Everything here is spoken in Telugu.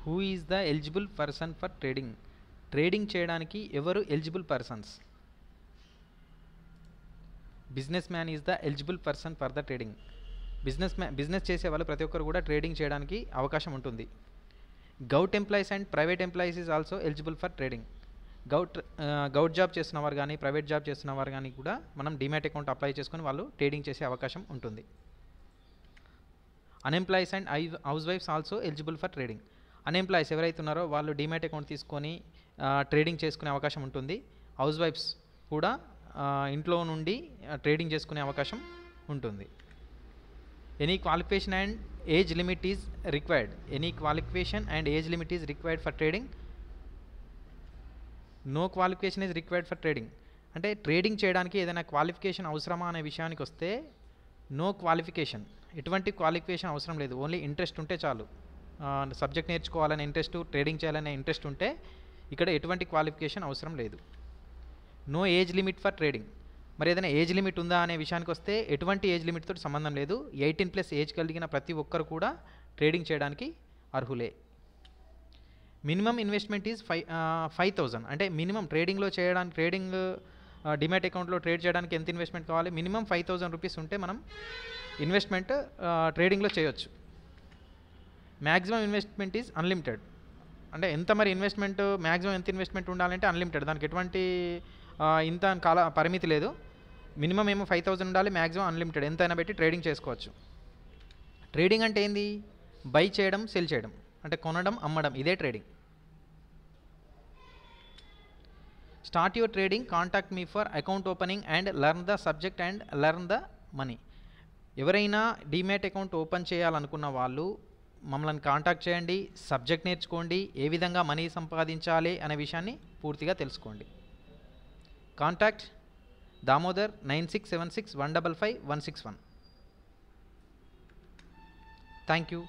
Who is the eligible person for trading? Trading చేయడానికి ఎవరు eligible persons? Business man is the eligible person for the trading. Business చేసే వాళ్ళు ప్రతి ఒక్కరు కూడా ట్రేడింగ్ చేయడానికి అవకాశం ఉంటుంది. Govt employees and private employees is also eligible for trading. Govt job చేస్తున్నవారు కానీ ప్రైవేట్ జాబ్ చేస్తున్నవారు కానీ కూడా మనం డిమాట్ అకౌంట్ అప్లై చేసుకొని వాళ్ళు ట్రేడింగ్ చేసే అవకాశం ఉంటుంది. అన్ఎంప్లాయీస్ అండ్ హౌస్ వైఫ్స్ also eligible for trading. Unemployees ఎవరైతే ఉన్నారో వాళ్ళు డిమాట్ అకౌంట్ తీసుకొని ట్రేడింగ్ చేసుకునే అవకాశం ఉంటుంది. హౌస్ వైఫ్స్ కూడా ఇంట్లో నుండి ట్రేడింగ్ చేసుకునే అవకాశం ఉంటుంది. Any qualification and age limit is required. Any qualification and age limit is required for trading. No qualification is required for trading. అంటే ట్రేడింగ్ చేయడానికి ఏదైనా క్వాలిఫికేషన్ అవసరమా అనే విషయానికి వస్తే నో క్వాలిఫికేషన్, ఎటువంటి క్వాలిఫికేషన్ అవసరం లేదు. ఓన్లీ ఇంట్రెస్ట్ ఉంటే చాలు. సబ్జెక్ట్ నేర్చుకోవాలనే ఇంట్రెస్ట్, ట్రేడింగ్ చేయాలనే ఇంట్రెస్ట్ ఉంటే ఇక్కడ ఎటువంటి క్వాలిఫికేషన్ అవసరం లేదు. No age limit for trading. మరి ఏదైనా ఏజ్ లిమిట్ ఉందా అనే విషయానికి వస్తే ఎటువంటి ఏజ్ లిమిట్ తోటి సంబంధం లేదు. 18+ ఏజ్ కలిగిన ప్రతి ఒక్కరు కూడా ట్రేడింగ్ చేయడానికి అర్హులే. Minimum investment is 5,000. అంటే మినిమం ట్రేడింగ్లో చేయడానికి, ట్రేడింగ్ డిమాట్ అకౌంట్లో ట్రేడ్ చేయడానికి ఎంత ఇన్వెస్ట్మెంట్ కావాలి? మినిమం 5,000 రూపీస్ ఉంటే మనం ఇన్వెస్ట్మెంట్ ట్రేడింగ్లో చేయొచ్చు. Maximum investment is unlimited. అంటే ఎంత మరి ఇన్వెస్ట్మెంట్, మ్యాక్సిమం ఎంత ఇన్వెస్ట్మెంట్ ఉండాలంటే అన్లిమిటెడ్. దానికి ఎటువంటి ఇంత కాల పరిమితి లేదు. మినిమం ఏమో 5,000 ఉండాలి, మ్యాక్సిమం అన్లిమిటెడ్, ఎంతైనా పెట్టి ట్రేడింగ్ చేసుకోవచ్చు. ట్రేడింగ్ అంటే ఏంది? బై చేయడం, సెల్ చేయడం, అంటే కొనడం, అమ్మడం, ఇదే trading. Start your trading, contact me for account opening and learn the subject and learn the money. ఎవరైనా డీమ్యాట్ అకౌంట్ ఓపెన్ చేయాలనుకున్న వాళ్ళు మమ్మల్ని కాంటాక్ట్ చేయండి, సబ్జెక్ట్ నేర్చుకోండి, ఏ విధంగా మనీ సంపాదించాలి అనే విషయాన్ని పూర్తిగా తెలుసుకోండి. కాంటాక్ట్ దామోదర్ 9676155161. Thank you.